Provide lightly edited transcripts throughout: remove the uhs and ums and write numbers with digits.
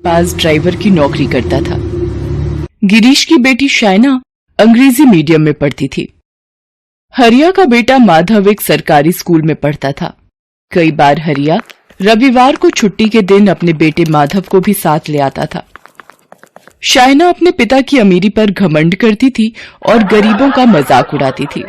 पास driver की नौकरी करता था। गिरीश की बेटी शायना अंग्रेजी मीडियम में पढ़ती थी। हरिया का बेटा माधव एक सरकारी स्कूल में पढ़ता था। कई बार हरिया रविवार को छुट्टी के दिन अपने बेटे माधव को भी साथ ले आता था। शायना अपने पिता की अमीरी पर घमंड करती थी और गरीबों का मजाक उड़ाती थी।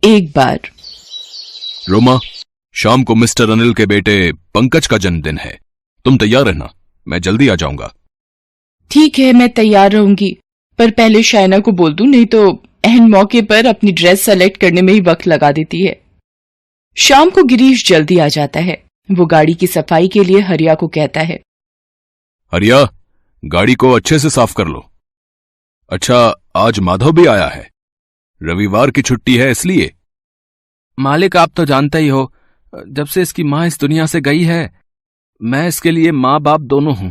एक बार, रोमा, शाम को मिस्टर अनिल के बेटे पंकज का जन्मदिन है, तुम तैयार रहना, मैं जल्दी आ जाऊंगा। ठीक है, मैं तैयार रहूंगी, पर पहले शायना को बोल दूं, नहीं तो अहम मौके पर अपनी ड्रेस सेलेक्ट करने में ही वक्त लगा देती है। शाम को गिरीश जल्दी आ जाता है। वो गाड़ी की सफाई के लिए हरिया को कहता है, हरिया, गाड़ी को अच्छे से साफ कर लो। अच्छा, आज माधव भी आया है, रविवार की छुट्टी है इसलिए। मालिक, आप तो जानते ही हो, जब से इसकी माँ इस दुनिया से गई है, मैं इसके लिए माँ बाप दोनों हूं।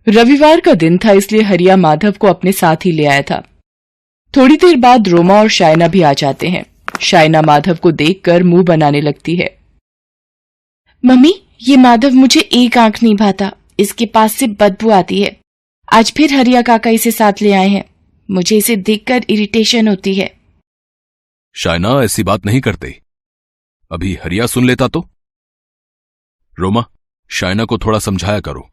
रविवार का दिन था, इसलिए हरिया माधव को अपने साथ ही ले आया था। थोड़ी देर बाद रोमा और शायना भी आ जाते हैं। शायना माधव को देखकर मुंह बनाने लगती है। मम्मी, ये माधव मुझे एक आंख नहीं भाता, इसके पास से बदबू आती है। आज फिर हरिया काका इसे साथ ले आए हैं, मुझे इसे देखकर इरिटेशन होती है। शायना, ऐसी बात नहीं करते, अभी हरिया सुन लेता तो। रोमा, शायना को थोड़ा समझाया करो।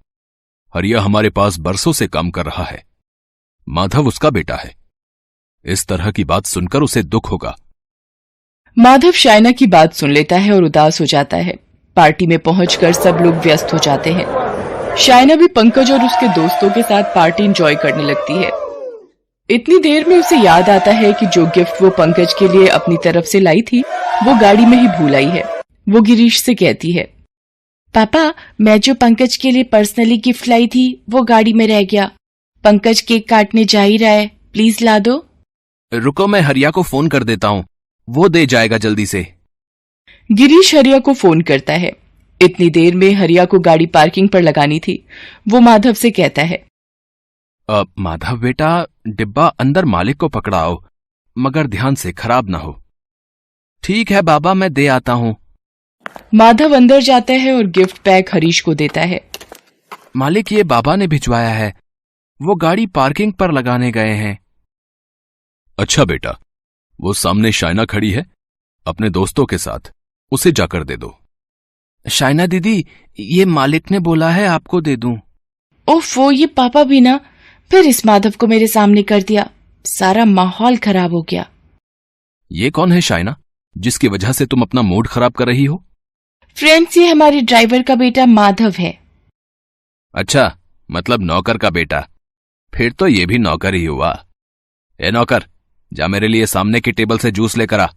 हरिया हमारे पास बरसों से काम कर रहा है, माधव उसका बेटा है, इस तरह की बात सुनकर उसे दुख होगा। माधव शायना की बात सुन लेता है और उदास हो जाता है। पार्टी में पहुंचकर सब लोग व्यस्त हो जाते हैं। शायना भी पंकज और उसके दोस्तों के साथ पार्टी एंजॉय करने लगती है। इतनी देर में उसे याद आता है कि जो गिफ्ट वो पंकज के लिए अपनी तरफ से लाई थी, वो गाड़ी में ही भूल आई है। वो गिरीश से कहती है, पापा, मैं जो पंकज के लिए पर्सनली गिफ्ट लाई थी वो गाड़ी में रह गया। पंकज केक काटने जा ही रहा है, प्लीज ला दो। रुको, मैं हरिया को फोन कर देता हूं, वो दे जाएगा जल्दी से। गिरीश हरिया को फोन करता है। इतनी देर में हरिया को गाड़ी पार्किंग पर लगानी थी। वो माधव से कहता है, माधव बेटा, डिब्बा अंदर मालिक को पकड़ाओ, मगर ध्यान से, खराब ना हो। ठीक है बाबा, मैं दे आता हूं। माधव अंदर जाता है और गिफ्ट पैक हरीश को देता है। मालिक, ये बाबा ने भिजवाया है, वो गाड़ी पार्किंग पर लगाने गए हैं। अच्छा बेटा, वो सामने शायना खड़ी है, अपने दोस्तों के साथ, उसे जाकर दे दो। शायना दीदी, ये मालिक ने बोला है आपको दे दूं। ओफो, ये पापा भी ना, फिर इस माधव को मेरे सामने कर दिया, सारा माहौल खराब हो गया। ये कौन है शायना, जिसकी वजह से तुम अपना मूड खराब कर रही हो? फ्रेंड्स, ये हमारे ड्राइवर का बेटा माधव है। अच्छा, मतलब नौकर का बेटा, फिर तो ये भी नौकर ही हुआ। ए नौकर, जा मेरे लिए सामने की टेबल से जूस लेकर आ।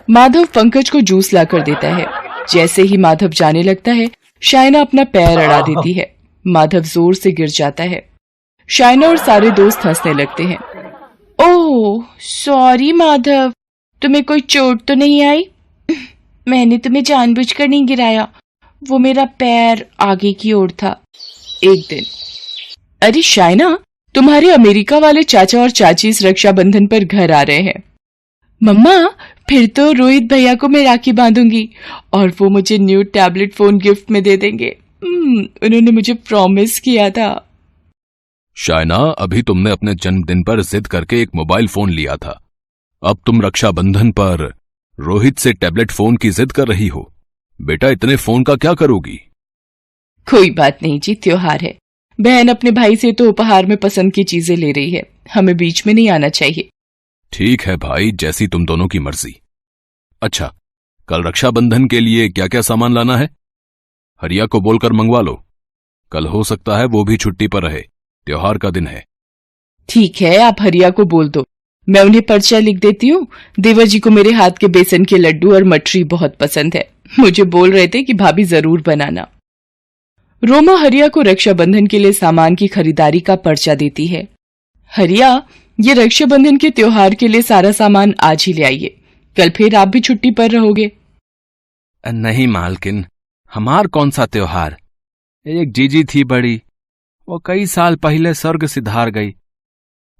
माधव पंकज को जूस लाकर देता है। जैसे ही माधव जाने लगता है, शायना अपना पैर अड़ा देती है। माधव जोर से गिर जाता है। शायना और सारे दोस्त हंसने लगते हैं। ओह सॉरी माधव, तुम्हें कोई चोट तो नहीं आई? मैंने तुम्हें जानबूझकर नहीं गिराया, वो मेरा पैर आगे की ओर था। एक दिन, अरे शायना, तुम्हारे अमेरिका वाले चाचा और चाची इस रक्षाबंधन पर घर आ रहे हैं। मम्मा, फिर तो रोहित भैया को मैं राखी बांधूंगी और वो मुझे न्यू टैबलेट फोन गिफ्ट में दे देंगे। उन्होंने मुझे प्रॉमिस किया था। शायना, अभी तुमने अपने जन्मदिन पर जिद करके एक मोबाइल फोन लिया था, अब तुम रक्षाबंधन पर रोहित से टैबलेट फोन की जिद कर रही हो। बेटा, इतने फोन का क्या करोगी? कोई बात नहीं जी, त्योहार है। बहन अपने भाई से तो उपहार में पसंद की चीजें ले रही है, हमें बीच में नहीं आना चाहिए। ठीक है भाई, जैसी तुम दोनों की मर्जी। अच्छा, कल रक्षाबंधन के लिए क्या क्या सामान लाना है? हरिया को बोलकर मंगवा लो, कल हो सकता है वो भी छुट्टी पर रहे, त्योहार का दिन है। ठीक है, आप हरिया को बोल दो, मैं उन्हें पर्चा लिख देती हूँ। देवर जी को मेरे हाथ के बेसन के लड्डू और मठरी बहुत पसंद है, मुझे बोल रहे थे कि भाभी जरूर बनाना। रोमा हरिया को रक्षाबंधन के लिए सामान की खरीदारी का पर्चा देती है। हरिया, ये रक्षाबंधन के त्योहार के लिए सारा सामान आज ही ले आइए, कल फिर आप भी छुट्टी पर रहोगे। नहीं मालकिन, हमार कौन सा त्योहार? एक जीजी थी बड़ी, वो कई साल पहले स्वर्ग सिधार गई।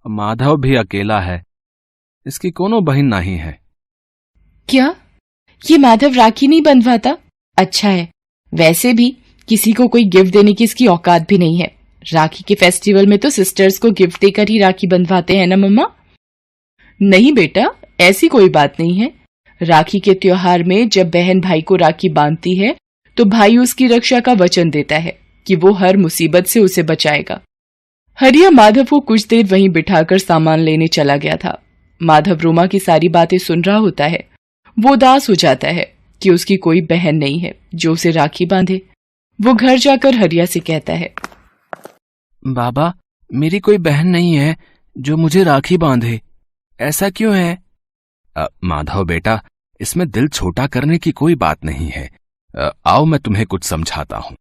माधव भी अकेला है, इसकी कोनो बहन नहीं है। क्या ये माधव राखी नहीं बंधवाता? अच्छा है, वैसे भी किसी को कोई गिफ्ट देने की इसकी औकात भी नहीं है। राखी के फेस्टिवल में तो सिस्टर्स को गिफ्ट देकर ही राखी बंधवाते हैं ना मम्मा। नहीं बेटा, ऐसी कोई बात नहीं है। राखी के त्योहार में जब बहन भाई को राखी बांधती है तो भाई उसकी रक्षा का वचन देता है कि वो हर मुसीबत से उसे बचाएगा। हरिया माधव को कुछ देर वहीं बिठाकर सामान लेने चला गया था। माधव रोमा की सारी बातें सुन रहा होता है। वो उदास हो जाता है कि उसकी कोई बहन नहीं है जो उसे राखी बांधे। वो घर जाकर हरिया से कहता है, बाबा, मेरी कोई बहन नहीं है जो मुझे राखी बांधे। ऐसा क्यों है? माधव बेटा, इसमें दिल छोटा करने की कोई बात नहीं है। आओ मैं तुम्हें कुछ समझाता हूं।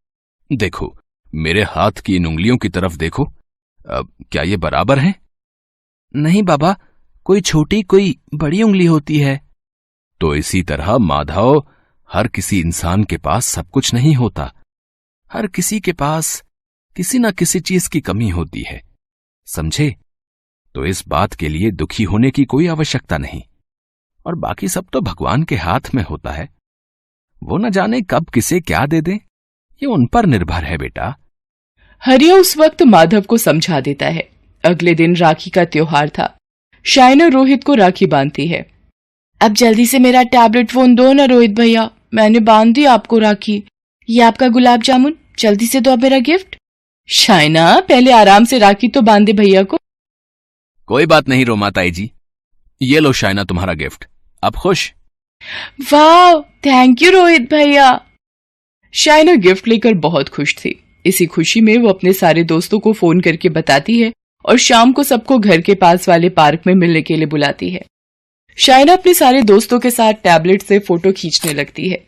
देखो, मेरे हाथ की इन उंगलियों की तरफ देखो। क्या ये बराबर है? नहीं बाबा, कोई छोटी कोई बड़ी उंगली होती है। तो इसी तरह माधव, हर किसी इंसान के पास सब कुछ नहीं होता। हर किसी के पास किसी न किसी चीज की कमी होती है, समझे? तो इस बात के लिए दुखी होने की कोई आवश्यकता नहीं। और बाकी सब तो भगवान के हाथ में होता है। वो न जाने कब किसे क्या दे दे, ये उन पर निर्भर है बेटा। हरिया उस वक्त माधव को समझा देता है। अगले दिन राखी का त्योहार था। शाइना रोहित को राखी बांधती है। अब जल्दी से मेरा टैबलेट फोन दो ना रोहित भैया, मैंने बांध दी आपको राखी। ये आपका गुलाब जामुन, जल्दी से दो मेरा गिफ्ट। शाइना, पहले आराम से राखी तो बांधे भैया को। कोई बात नहीं रोमा ताई जी, ये लो शाइना तुम्हारा गिफ्ट। अब खुश? वाह, थैंक यू रोहित भैया। शाइना गिफ्ट लेकर बहुत खुश थी। इसी खुशी में वो अपने सारे दोस्तों को फोन करके बताती है और शाम को सबको घर के पास वाले पार्क में मिलने के लिए बुलाती है। शाइना अपने सारे दोस्तों के साथ टैबलेट से फोटो खींचने लगती है।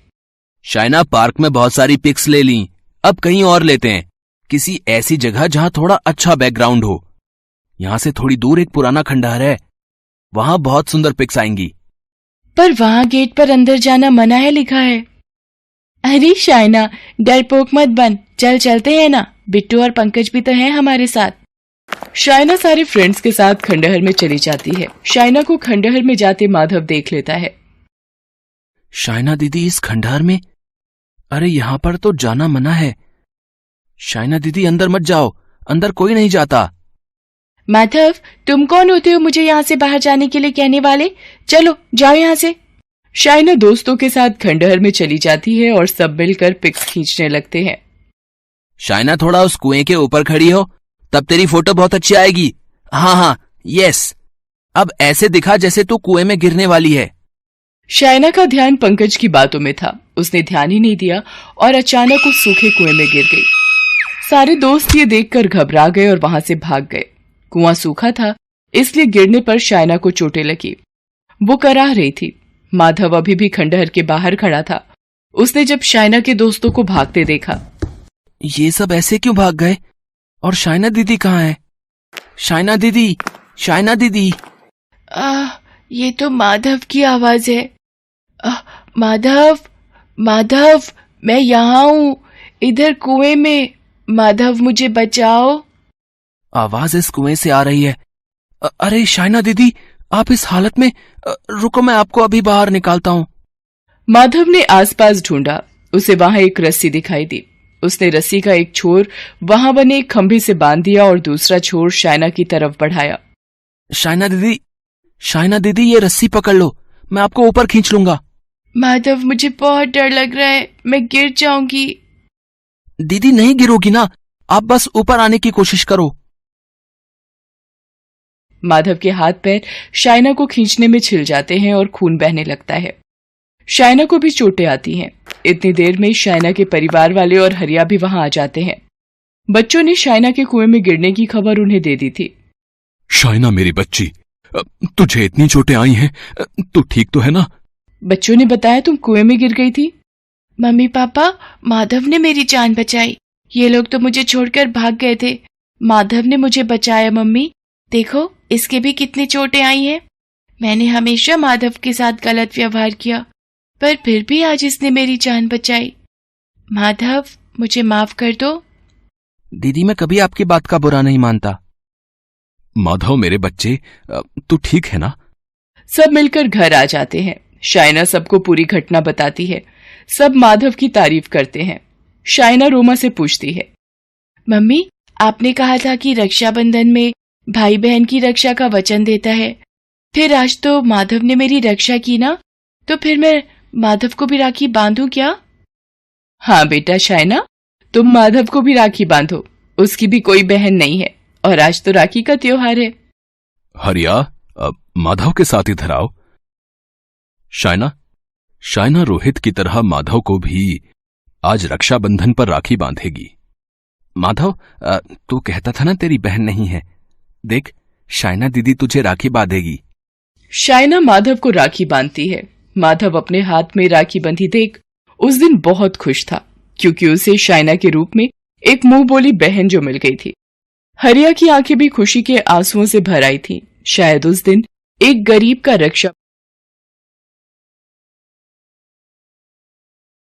शाइना, पार्क में बहुत सारी पिक्स ले ली, अब कहीं और लेते हैं, किसी ऐसी जगह जहां थोड़ा अच्छा बैकग्राउंड हो। यहां से थोड़ी दूर एक पुराना खंडहर है, वहां बहुत सुंदर पिक्स आएंगी। पर वहां गेट पर अंदर जाना मना है लिखा है। अरे शाइना, डरपोक मत बन, चल चलते हैं ना, बिट्टू और पंकज भी तो हैं हमारे साथ। शाइना सारे फ्रेंड्स के साथ खंडहर में चली जाती है। शाइना को खंडहर में जाते माधव देख लेता है। शाइना दीदी, इस खंडहर में? अरे यहां पर तो जाना मना है। शाइना दीदी, अंदर मत जाओ, अंदर कोई नहीं जाता। माधव, तुम कौन होते हो मुझे यहाँ से बाहर जाने के लिए कहने वाले? चलो जाओ यहाँ से। शाइना दोस्तों के साथ खंडहर में चली जाती है और सब मिलकर पिक्स खींचने लगते हैं। शाइना, थोड़ा उस कुएं के ऊपर खड़ी हो, तब तेरी फोटो बहुत अच्छी आएगी। हाँ हाँ, यस। अब ऐसे दिखा जैसे तू कुएं में गिरने वाली है। शाइना का ध्यान पंकज की बातों में था। उसने ध्यान ही नहीं दिया और अचानक उस सूखे कुएं में गिर गई। सारे दोस्त ये देखकर घबरा गए और वहां से भाग गए। कुआं सूखा था, इसलिए गिरने पर शाइना को चोटें लगी। वो कराह रही थी। माधव अभी भी खंडहर के बाहर खड़ा था। उसने जब शाइना के दोस्तों को भागते देखा। ये सब ऐसे क्यों भाग गए? और शाइना दीदी कहाँ है? शाइना दीदी, शाइना दीदी। ये तो माधव की आवाज है। माधव, माधव, मैं यहाँ हूँ, इधर कुएं में। माधव, मुझे बचाओ। आवाज इस कुएं से आ रही है। अरे शाइना दीदी, आप इस हालत में? रुको, मैं आपको अभी बाहर निकालता हूँ। माधव ने आसपास ढूंढा। उसे वहां एक रस्सी दिखाई दी। उसने रस्सी का एक छोर वहां बने एक खंभे से बांध दिया और दूसरा छोर शाइना की तरफ बढ़ाया। शाइना दीदी, शाइना दीदी, ये रस्सी पकड़ लो, मैं आपको ऊपर खींच लूंगा। माधव, मुझे बहुत डर लग रहा है, मैं गिर जाऊंगी। दीदी, नहीं गिरोगी ना, आप बस ऊपर आने की कोशिश करो। माधव के हाथ पैर शाइना को खींचने में छिल जाते हैं और खून बहने लगता है। शाइना को भी चोटें आती हैं। इतनी देर में शाइना के परिवार वाले और हरिया भी वहां आ जाते हैं। बच्चों ने शाइना के कुएं में गिरने की खबर उन्हें दे दी थी। शाइना मेरी बच्ची, तुझे इतनी चोटें आई हैं, तू ठीक तो है ना? बच्चों ने बताया तुम कुएं में गिर गई थी। मम्मी पापा, माधव ने मेरी जान बचाई। ये लोग तो मुझे छोड़कर भाग गए थे, माधव ने मुझे बचाया। मम्मी देखो, इसके भी कितनी चोटें आई हैं। मैंने हमेशा माधव के साथ गलत व्यवहार किया, पर फिर भी आज इसने मेरी जान बचाई। माधव, मुझे माफ कर दो। दीदी, मैं कभी आपकी बात का बुरा नहीं मानता। माधव मेरे बच्चे, तू ठीक है ना? सब मिलकर घर आ जाते हैं। शाइना सबको पूरी घटना बताती है। सब माधव की तारीफ करते हैं। शाइना रोमा से पूछती है, मम्मी आपने कहा था कि रक्षाबंधन में भाई बहन की रक्षा का वचन देता है, फिर आज तो माधव ने मेरी रक्षा की ना, तो फिर मैं माधव को भी राखी बांधूं क्या? हाँ बेटा शाइना, तुम माधव को भी राखी बांधो, उसकी भी कोई बहन नहीं है और आज तो राखी का त्योहार है। हरिया, अब माधव के साथ इधर आओ। शाइना रोहित की तरह माधव को भी आज रक्षाबंधन पर राखी बांधेगी। माधव, तू कहता था ना तेरी बहन नहीं है, देख शाइना दीदी तुझे राखी बांधेगी। शाइना माधव को राखी बांधती है। माधव अपने हाथ में राखी बंधी देख उस दिन बहुत खुश था, क्योंकि उसे शाइना के रूप में एक मुंह बोली बहन जो मिल गई थी। हरिया की आंखें भी खुशी के आंसुओं से भर आई थी। शायद उस दिन एक गरीब का रक्षा